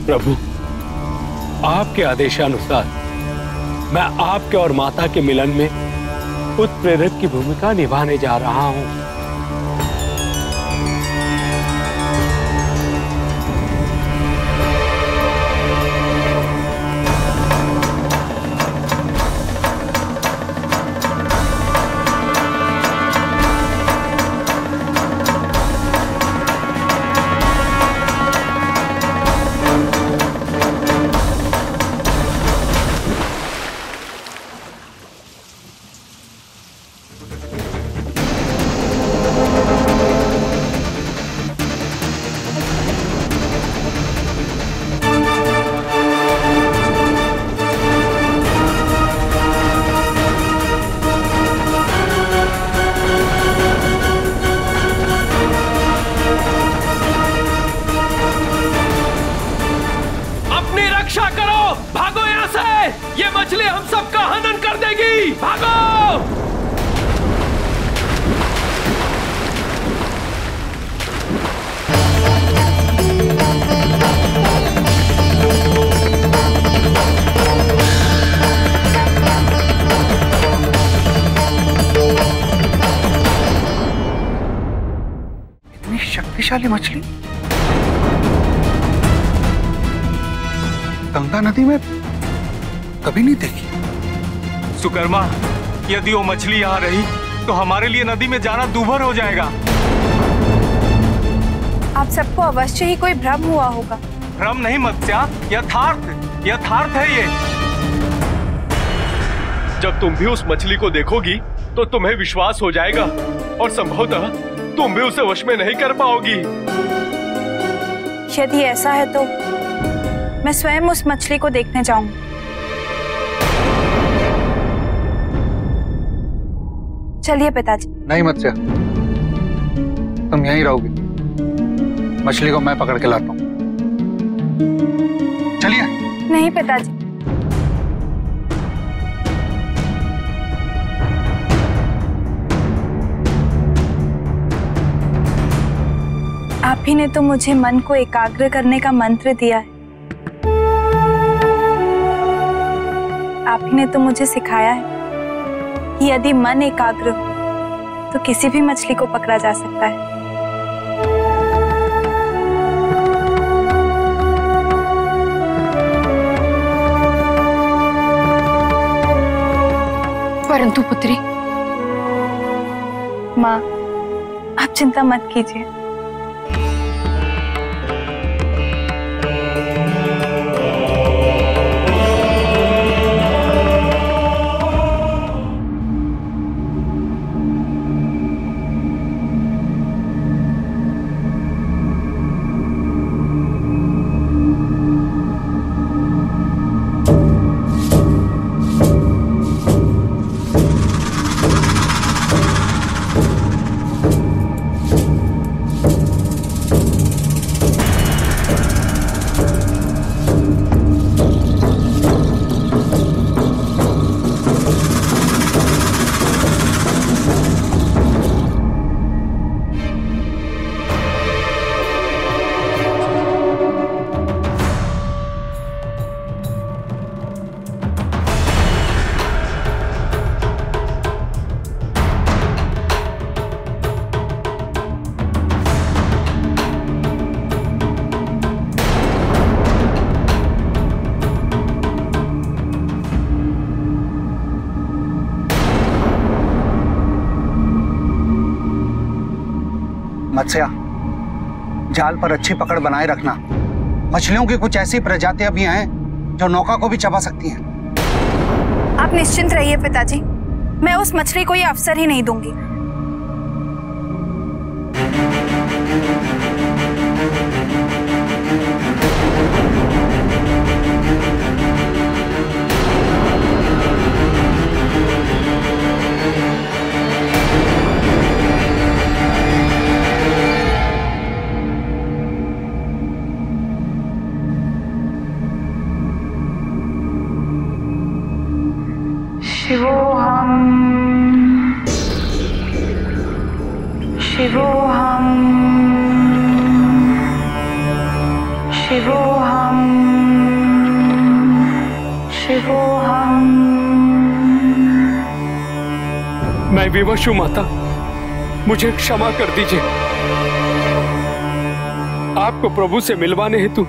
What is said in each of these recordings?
प्रभु, आपके आदेशानुसार मैं आपके और माता के मिलन में उत्प्रेरक की भूमिका निभाने जा रहा हूं। शक्तिशाली मछली गंगा नदी में कभी नहीं देखी। सुकर्मा, यदि वो मछली यहाँ रही तो हमारे लिए नदी में जाना दूभर हो जाएगा। आप सबको अवश्य ही कोई भ्रम हुआ होगा। भ्रम नहीं मत्स्या, यथार्थ है ये। जब तुम भी उस मछली को देखोगी तो तुम्हें विश्वास हो जाएगा और संभवतः तुम भी उसे वश में नहीं कर पाओगी। यदि ऐसा है तो मैं स्वयं उस मछली को देखने जाऊंगी। चलिए पिताजी। नहीं मत्स्या, तुम यहीं रहोगी। मछली को मैं पकड़ के लाता हूँ। चलिए। नहीं पिताजी, आप ही ने तो मुझे मन को एकाग्र करने का मंत्र दिया है। आप ही ने तो मुझे सिखाया है कि यदि मन एकाग्र हो तो किसी भी मछली को पकड़ा जा सकता है। परंतु पुत्री। माँ, आप चिंता मत कीजिए। मत्स्या, जाल पर अच्छी पकड़ बनाए रखना। मछलियों की कुछ ऐसी प्रजातियां भी हैं जो नौका को भी चबा सकती हैं। आप निश्चिंत रहिए पिताजी, मैं उस मछली को ये अवसर ही नहीं दूंगी। शिवोहम शिवोहम शिवोहम मैं विवश हूं माता, मुझे क्षमा कर दीजिए। आपको प्रभु से मिलवाने हेतु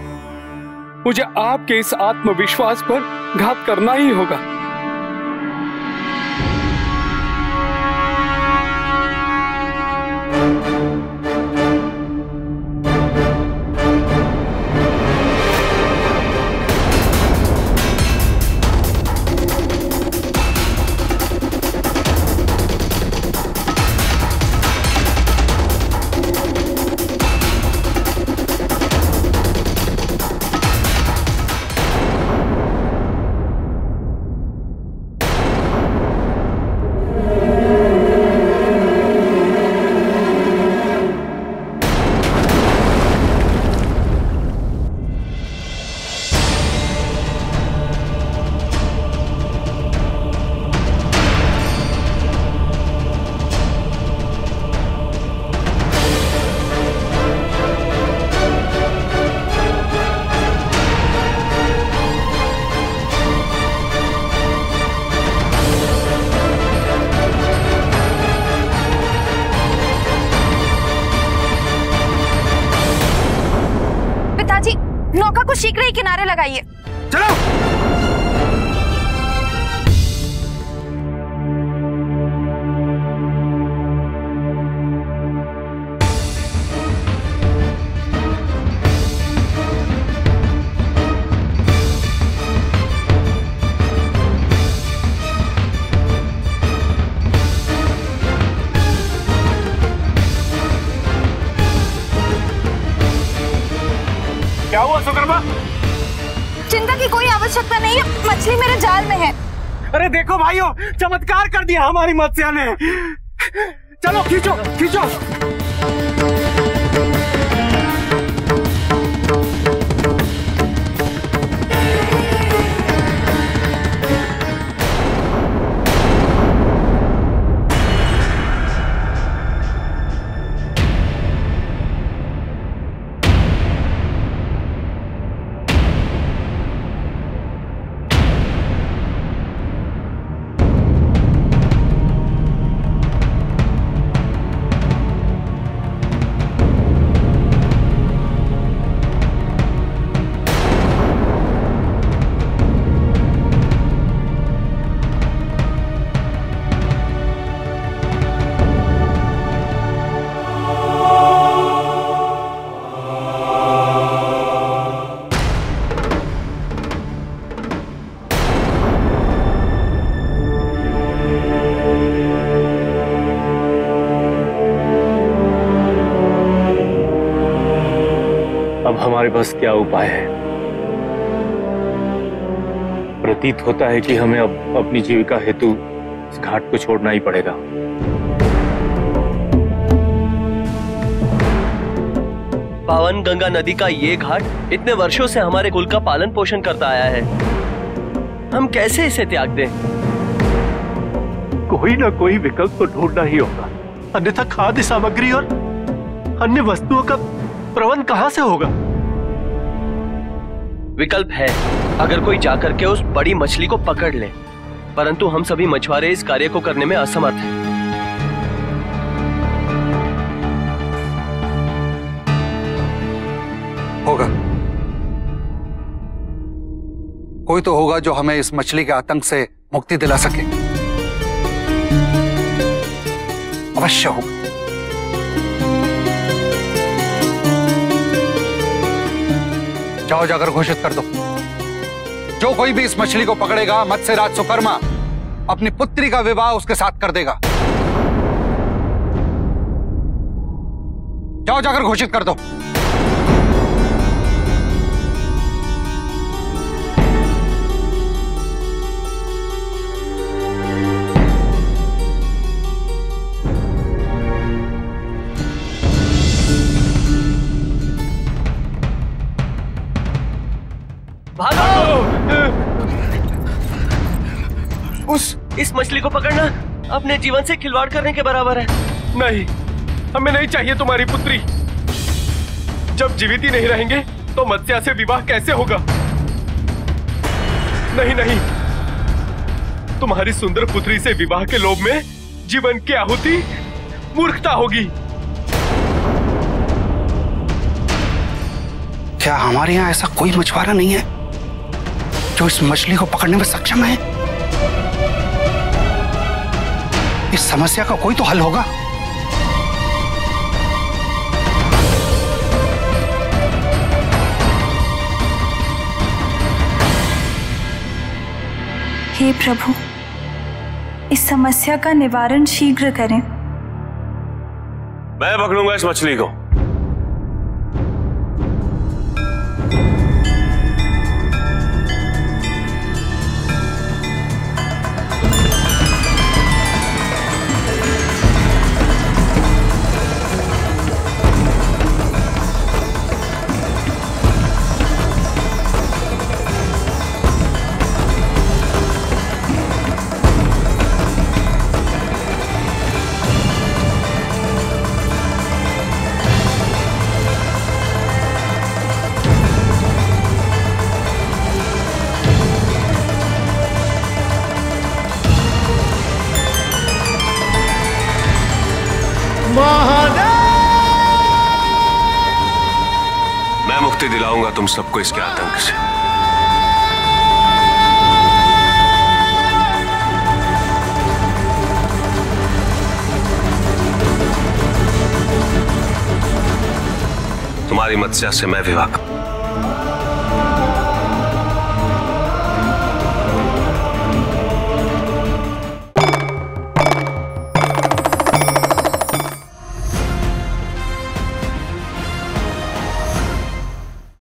मुझे आपके इस आत्मविश्वास पर घात करना ही होगा। नौका को शीघ्र ही किनारे लगाइए। चलो। क्या हुआ सुकर्मा? चिंता की कोई आवश्यकता नहीं है, मछली मेरे जाल में है। अरे देखो भाइयों, चमत्कार कर दिया हमारी मत्स्या ने। चलो खींचो खींचो। अब हमारे पास क्या उपाय है? प्रतीत होता है कि हमें अब अपनी जीविका हेतु इस घाट को छोड़ना ही पड़ेगा। पावन गंगा नदी का ये घाट इतने वर्षों से हमारे कुल का पालन पोषण करता आया है, हम कैसे इसे त्याग दें? कोई ना कोई विकल्प तो ढूंढना ही होगा, अन्यथा खाद्य सामग्री और अन्य वस्तुओं का प्रबंध कहां से होगा? विकल्प है, अगर कोई जाकर के उस बड़ी मछली को पकड़ ले, परंतु हम सभी मछुआरे इस कार्य को करने में असमर्थ हैं। होगा, कोई तो होगा जो हमें इस मछली के आतंक से मुक्ति दिला सके। अवश्य होगा। जाओ, जाकर घोषित कर दो, जो कोई भी इस मछली को पकड़ेगा मत्स्यराज सुकर्मा अपनी पुत्री का विवाह उसके साथ कर देगा। जाओ, जाकर घोषित कर दो। इस मछली को पकड़ना अपने जीवन से खिलवाड़ करने के बराबर है। नहीं, हमें नहीं चाहिए तुम्हारी पुत्री। जब जीवित ही नहीं रहेंगे तो मत्स्या से विवाह कैसे होगा? नहीं नहीं, तुम्हारी सुंदर पुत्री से विवाह के लोभ में जीवन की आहुति मूर्खता होगी। क्या हमारे यहाँ ऐसा कोई मछुआरा नहीं है जो इस मछली को पकड़ने में सक्षम है? इस समस्या का कोई तो हल होगा। हे प्रभु, इस समस्या का निवारण शीघ्र करें। मैं पकड़ूंगा इस मछली को। मैं मुक्ति दिलाऊंगा तुम सबको इसके आतंक से। तुम्हारी मत्स्या से मैं विवाह